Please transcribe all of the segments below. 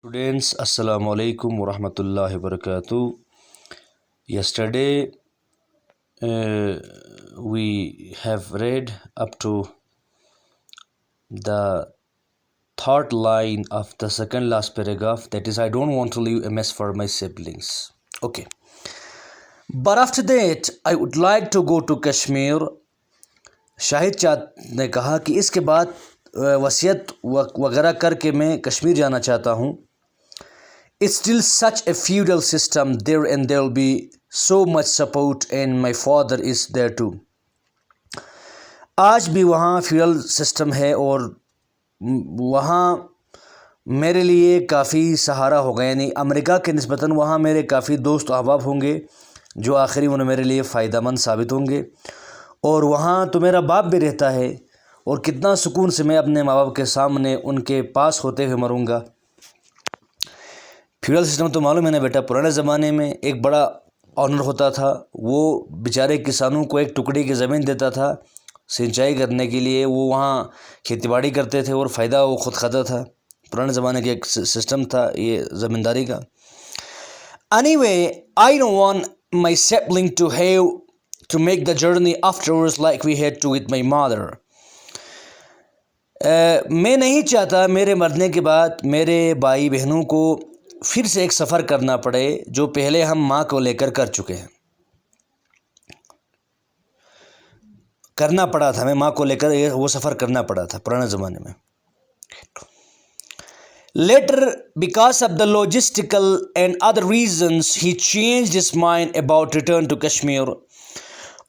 Students, Assalamu alaikum wa rahmatullahi wa barakatuh. Yesterday we have read up to the third line of the second last paragraph, that is, I don't want to leave a mess for my siblings. Okay. But after that, I would like to go to Kashmir. شاہد نے کہا کہ اس کے بعد وصیت وغیرہ کر کے میں کشمیر جانا چاہتا ہوں. It's still such a feudal system there and there will be so much support and my father is there too. آج بھی وہاں فیوڈل سسٹم ہے اور وہاں میرے لیے کافی سہارا ہوگا، یعنی امریکہ کے نسبتاً وہاں میرے کافی دوست و احباب ہوں گے جو آخری میں میرے لیے فائدہ مند ثابت ہوں گے. اور وہاں تو میرا باپ بھی رہتا ہے اور کتنا سکون سے میں اپنے ماں باپ کے سامنے ان کے پاس ہوتے ہوئے مروں گا. فیوڈل سسٹم تو معلوم ہے نا بیٹا، پرانے زمانے میں ایک بڑا آنر ہوتا تھا، وہ بیچارے کسانوں کو ایک ٹکڑی کی زمین دیتا تھا سینچائی کرنے کے لیے، وہ وہاں کھیتی باڑی کرتے تھے اور فائدہ وہ خود کھاتا تھا. پرانے زمانے کا ایک سسٹم تھا یہ زمینداری کا. Anyway, I don't want my sibling to make the journey afterwards like we had to with my mother. میں نہیں چاہتا میرے مرنے کے بعد میرے بھائی بہنوں کو پھر سے ایک سفر کرنا پڑے جو پہلے ہم ماں کو لے کر چکے ہیں. کرنا پڑا تھا، ہمیں ماں کو لے کر وہ سفر کرنا پڑا تھا پرانے زمانے میں. Later, because of the logistical and other reasons, he changed his mind about return to Kashmir.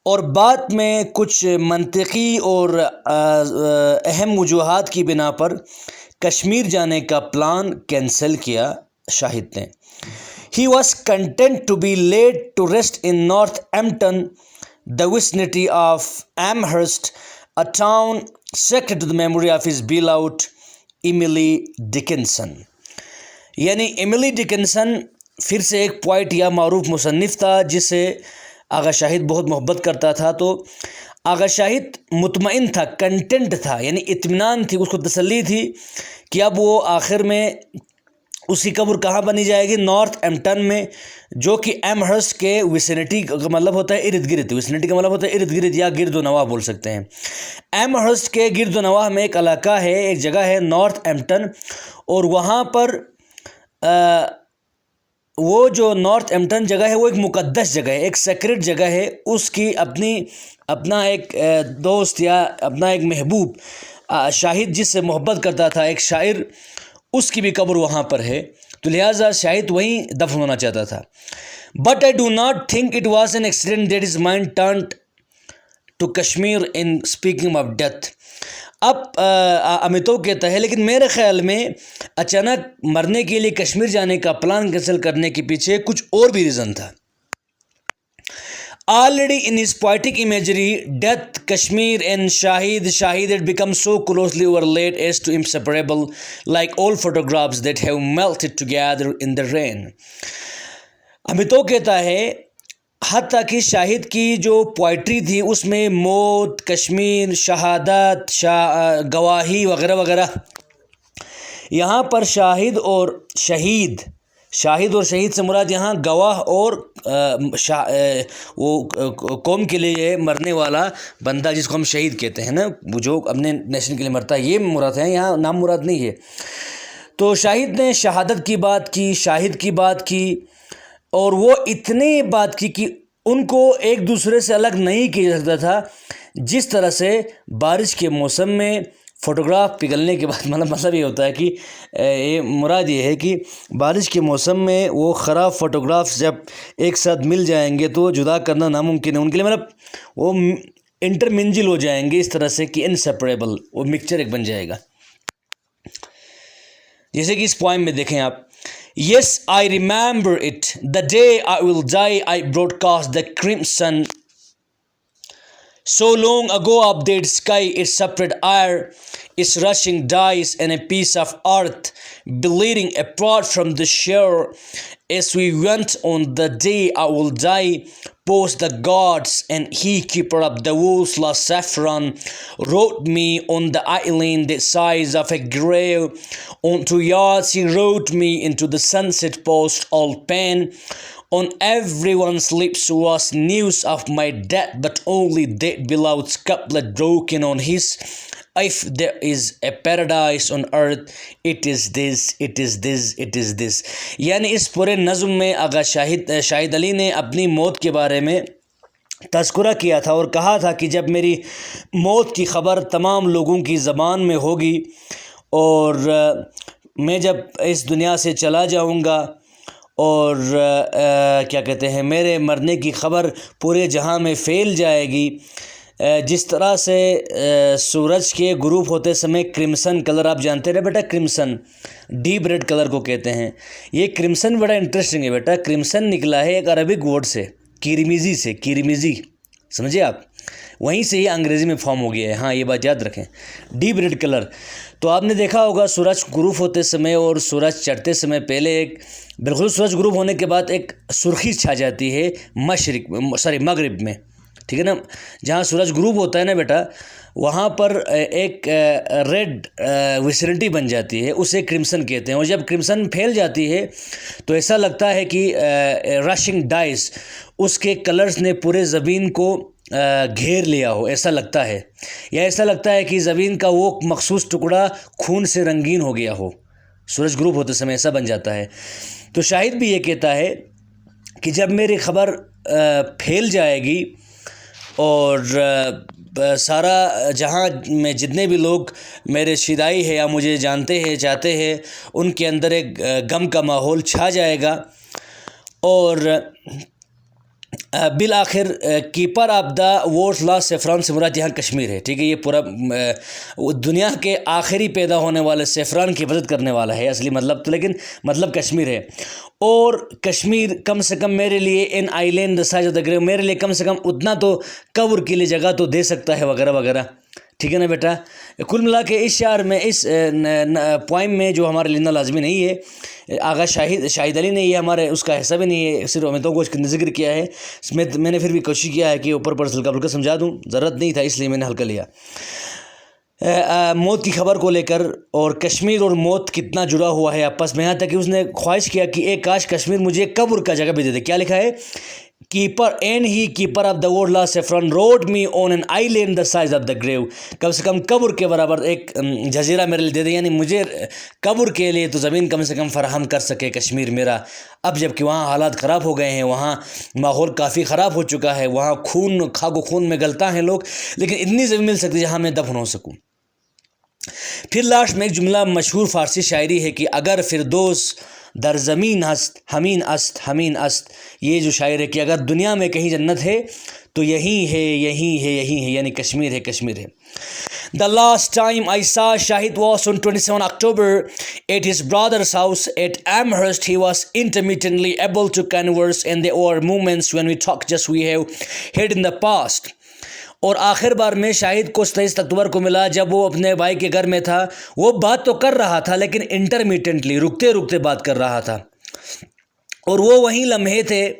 اور بعد میں کچھ منطقی اور اہم وجوہات کی بنا پر کشمیر جانے کا پلان کینسل کیا شاہد نے. He was content to be laid to rest in Northampton, the vicinity of Amherst, a town sacred to the memory of his beloved Emily Dickinson. یعنی ایملی ڈکنسن پھر سے ایک پوائٹ یا معروف مصنف تھا جس سے آغا شاہد بہت محبت کرتا تھا. تو آغا شاہد مطمئن تھا، کنٹینٹ تھا، یعنی اطمینان تھی، اس کو تسلی تھی کہ اب وہ آخر میں اس کی قبر کہاں بنی جائے گی؟ نارتھ ایمپٹن میں، جو کہ ایمہرسٹ کے ویسینٹی کا مطلب ہوتا ہے ارد گرد. ویسینٹی کا مطلب ہوتا ہے ارد گرد یا گرد و نواح بول سکتے ہیں. ایمہرسٹ کے گرد و نواح میں ایک علاقہ ہے، ایک جگہ ہے نارتھ ایمپٹن، اور وہاں پر وہ جو نارتھ ایمپٹن جگہ ہے وہ ایک مقدس جگہ ہے، ایک سیکرڈ جگہ ہے. اس کی اپنا ایک دوست یا اپنا ایک محبوب شاہد جس سے محبت کرتا تھا، ایک شاعر، اس کی بھی قبر وہاں پر ہے، تو لہٰذا شاہد وہیں دفن ہونا چاہتا تھا. But I do not think it was an accident that his mind turned to Kashmir in speaking of death. اب امیتو کہتا ہے لیکن میرے خیال میں اچانک مرنے کے لیے کشمیر جانے کا پلان کینسل کرنے کے پیچھے کچھ اور بھی ریزن تھا. Already in his poetic imagery, death, Kashmir and Shahid had become so closely overlaid as to inseparable, like old photographs that have melted together in the rain. Amitav کہتا ہے حتیٰ کہ شاہد کی جو پوئٹری تھی اس میں موت، کشمیر، شہادت، گواہی وغیرہ وغیرہ. یہاں پر شاہد اور شہید سے مراد یہاں گواہ اور وہ قوم کے لیے مرنے والا بندہ جس کو ہم شہید کہتے ہیں نا، وہ جو اپنے نیشن کے لیے مرتا ہے، یہ مراد ہے، یہاں نام مراد نہیں ہے. تو شاہد نے شہادت کی بات کی، شاہد کی بات کی، اور وہ اتنی بات کی کہ ان کو ایک دوسرے سے الگ نہیں کیا جا سکتا تھا. جس طرح سے بارش کے موسم میں فوٹوگراف پگھلنے کے بعد مطلب یہ ہوتا ہے کہ مراد یہ ہے کہ بارش کے موسم میں وہ خراب فوٹوگرافس جب ایک ساتھ مل جائیں گے تو جدا کرنا ناممکن ہے ان کے لیے، مطلب وہ انٹرمنجل ہو جائیں گے اس طرح سے کہ انسیپریبل، وہ مکسچر ایک بن جائے گا. جیسے کہ اس پوائم میں دیکھیں آپ، Yes, I remember it. The day I will die, I broadcast the crimson So long ago up that sky its separate air, its rushing dice and a piece of earth bleeding apart from the shore. As we went on the day I will die, post the gods, and he keeper of the wolves last saffron wrote me on the island the size of a grave. Onto yards he wrote me into the sunset post all pen. On everyone's lips was news of my death, but only that beloved's couplet broken on his. If there is a paradise on earth, it is this, it is this, it is this. یعنی اس پورے نظم میں آغا شاہد علی نے اپنی موت کے بارے میں تذکرہ کیا تھا اور کہا تھا کہ جب میری موت کی خبر تمام لوگوں کی زبان میں ہوگی اور میں جب اس دنیا سے چلا جاؤں گا اور کیا کہتے ہیں میرے مرنے کی خبر پورے جہاں میں پھیل جائے گی، جس طرح سے سورج کے غروب ہوتے سمے کرمسن کلر، آپ جانتے رہے بیٹا کرمسن ڈیپ ریڈ کلر کو کہتے ہیں. یہ کرمسن بڑا انٹرسٹنگ ہے بیٹا. کرمسن نکلا ہے ایک عربک ورڈ سے، کیرمیزی سے، کیرمیزی سمجھے آپ، وہیں سے یہ انگریزی میں فارم ہو گیا ہے. ہاں یہ بات یاد رکھیں، ڈیپ ریڈ کلر. تو آپ نے دیکھا ہوگا سورج غروب ہوتے سمے اور سورج چڑھتے سمے پہلے ایک بالکل سورج غروب ہونے کے بعد ایک سرخی چھا جاتی ہے مغرب میں، ٹھیک ہے نا. جہاں سورج غروب ہوتا ہے نا بیٹا، وہاں پر ایک ریڈ ویسرنٹی بن جاتی ہے، اسے کرمسن کہتے ہیں. اور جب کرمسن پھیل جاتی ہے تو ایسا لگتا ہے کہ رشنگ ڈائس، اس کے کلرز نے پورے زمین کو گھیر لیا ہو، ایسا لگتا ہے، یا ایسا لگتا ہے کہ زمین کا وہ مخصوص ٹکڑا خون سے رنگین ہو گیا ہو. سورج غروب ہوتے سمے ایسا بن جاتا ہے. تو شاہد بھی یہ کہتا ہے کہ جب میری خبر پھیل جائے گی اور سارا جہاں میں جتنے بھی لوگ میرے شیدائی ہے یا مجھے جانتے ہیں چاہتے ہیں، ان کے اندر ایک غم کا ماحول چھا جائے گا. اور بالآخر کیپر آف دا وورڈ لا سیفران سے مراد یہاں کشمیر ہے، ٹھیک ہے. یہ پورا دنیا کے آخری پیدا ہونے والے سیفران کی حفاظت کرنے والا ہے اصلی مطلب تو، لیکن مطلب کشمیر ہے. اور کشمیر کم سے کم میرے لیے an island the size of the grave, میرے لیے کم سے کم اتنا تو قبر کے لیے جگہ تو دے سکتا ہے وغیرہ وغیرہ، ٹھیک ہے نا بیٹا. کل ملا کے اس شعر میں، اس پوائم میں جو ہمارے لینا لازمی نہیں ہے، آغا شاہد علی نے یہ ہمارے اس کا حصہ بھی نہیں ہے، صرف ہمیں تو کچھ ذکر کیا ہے. میں نے پھر بھی کوشش کیا ہے کہ اوپر ہلکا پھلکا سمجھا دوں، ضرورت نہیں تھا اس لیے میں نے ہلکا لیا. موت کی خبر کو لے کر اور کشمیر اور موت کتنا جڑا ہوا ہے آپس میں، یہاں تک کہ اس نے خواہش کیا کہ ایک کاش کشمیر مجھے قبر کا جگہ بھی دے دے. کیا لکھا ہے؟ Keeper of the word la saffron road me on an island the size of the grave, کم سے کم قبر کے برابر ایک جزیرہ میرے لیے دے دے. یعنی مجھے قبر کے لیے تو زمین کم سے کم فراہم کر سکے کشمیر میرا. اب جب کہ وہاں حالات خراب ہو گئے ہیں، وہاں ماحول کافی خراب ہو چکا ہے، وہاں خاک و خون میں گلتا ہیں لوگ، لیکن اتنی زمین مل سکتی جہاں میں دفن ہو سکوں. پھر لاسٹ میں ایک جملہ مشہور فارسی شاعری ہے کہ اگر فردوس در زمین است ہمین است ہمین است. یہ جو شاعر ہے کہ اگر دنیا میں کہیں جنت ہے تو یہیں ہے، یہیں ہے، یہیں ہے، یعنی کشمیر ہے، کشمیر ہے. The last time I saw Shahid was on 27 October at his brother's house at Amherst. He was intermittently able to converse, and there were moments when we talked just we have had in the past. اور آخر بار میں شاہد کو 27 اکتوبر کو ملا جب وہ اپنے بھائی کے گھر میں تھا. وہ بات تو کر رہا تھا لیکن انٹرمیٹنٹلی، رکتے رکتے بات کر رہا تھا. اور وہ وہیں لمحے تھے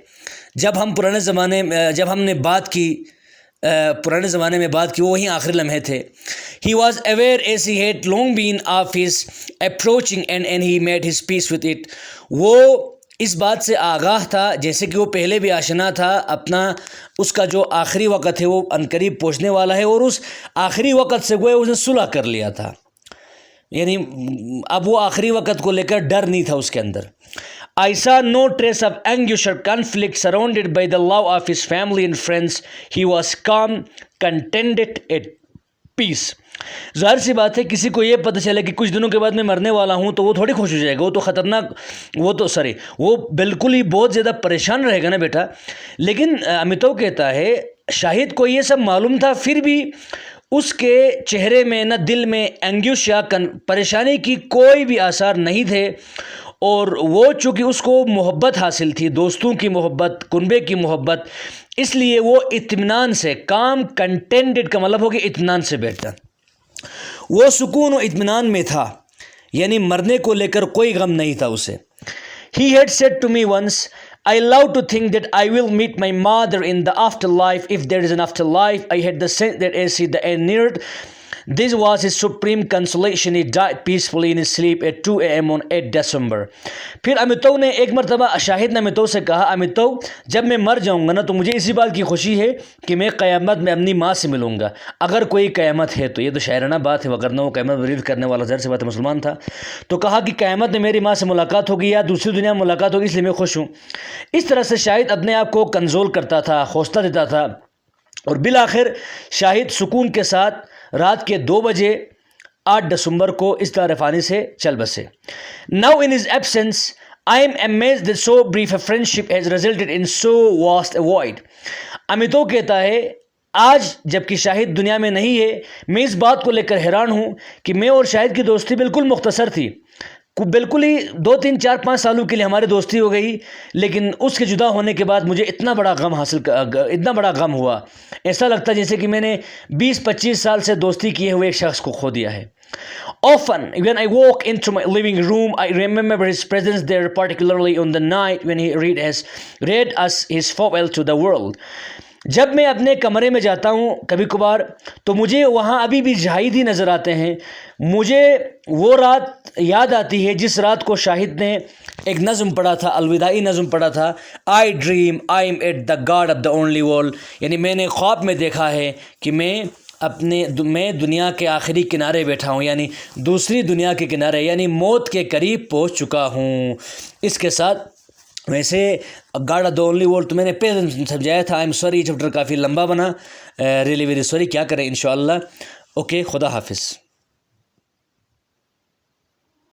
جب ہم پرانے زمانے میں بات کی، وہ وہیں آخری لمحے تھے. He was aware as he had long been of his approaching end and he made his peace with it. وہ اس بات سے آگاہ تھا جیسے کہ وہ پہلے بھی آشنا تھا اپنا اس کا جو آخری وقت ہے وہ عنقریب پہنچنے والا ہے، اور اس آخری وقت سے گویا اس نے صلح کر لیا تھا. یعنی اب وہ آخری وقت کو لے کر ڈر نہیں تھا اس کے اندر. I saw no trace of anguish or conflict. Surrounded by the love of his family and friends, he was calm, contented, at peace. ظاہر سی بات ہے کسی کو یہ پتہ چلے کہ کچھ دنوں کے بعد میں مرنے والا ہوں تو وہ تھوڑی خوش ہو جائے گا، وہ تو خطرناک، وہ بالکل ہی بہت زیادہ پریشان رہے گا نا بیٹا. لیکن امیتو کہتا ہے شاہد کو یہ سب معلوم تھا، پھر بھی اس کے چہرے میں نہ دل میں انگیوش یا پریشانی کی کوئی بھی آثار نہیں تھے. اور وہ چونکہ اس کو محبت حاصل تھی، دوستوں کی محبت، کنبے کی محبت، اس لیے وہ اطمینان سے، کام کنٹینٹڈ کا مطلب ہو کہ اطمینان سے بیٹھتا، وہ سکون و اطمینان میں تھا، یعنی مرنے کو لے کر کوئی غم نہیں تھا اسے. He had said to me once, I love to think that I will meet my mother in the afterlife, if there is an afterlife. I had the sense that as he neared, this was his supreme consolation. He died peacefully in his sleep at 2 a.m. on 8 December. پھر امیتو نے ایک مرتبہ، شاہد نے امیتو سے کہا، امیتو جب میں مر جاؤں گا نا تو مجھے اسی بات کی خوشی ہے کہ میں قیامت میں اپنی ماں سے ملوں گا، اگر کوئی قیامت ہے تو. یہ تو شاعرانہ بات ہے، وگرنہ وہ قیامت برید کرنے والا ظاہر سی بات ہے مسلمان تھا. تو کہا کہ قیامت میں میری ماں سے ملاقات ہوگی یا دوسری دنیا میں ملاقات ہوگی، اس لیے میں خوش ہوں. اس طرح سے شاہد اپنے آپ کو کنزول کرتا تھا، حوصلہ دیتا تھا، اور بالآخر شاہد سکون کے ساتھ رات کے 2 بجے 8 دسمبر کو اس دار فانی سے چل بسے. Now in his absence, I am amazed that so brief a friendship has resulted in so vast a void. Amitav کہتا ہے، آج جب کہ شاہد دنیا میں نہیں ہے، میں اس بات کو لے کر حیران ہوں کہ میں اور شاہد کی دوستی بالکل مختصر تھی، بالکل ہی 2 3 4 5 سالوں کے لیے ہماری دوستی ہو گئی، لیکن اس کے جدا ہونے کے بعد مجھے اتنا بڑا غم ہوا، ایسا لگتا جیسے کہ میں نے 20-25 سال سے دوستی کیے ہوئے ایک شخص کو کھو دیا ہے. Often when I walk into my living room, I remember his presence there, particularly on the night when he read us his farewell to the world. جب میں اپنے کمرے میں جاتا ہوں کبھی کبھار تو مجھے وہاں ابھی بھی شاہد ہی نظر آتے ہیں. مجھے وہ رات یاد آتی ہے جس رات کو شاہد نے ایک نظم پڑھا تھا، الوداعی نظم پڑھا تھا، I dream I am at the God of the only world. یعنی میں نے خواب میں دیکھا ہے کہ میں دنیا کے آخری کنارے بیٹھا ہوں، یعنی دوسری دنیا کے کنارے، یعنی موت کے قریب پہنچ چکا ہوں. اس کے ساتھ ویسے God of the only world تو میں نے پہلے سمجھایا تھا. آئی ایم سوری، چیپٹر کافی لمبا بنا، ریئلی ویری سوری. کیا کریں انشاءاللہ. اوکے، خدا حافظ.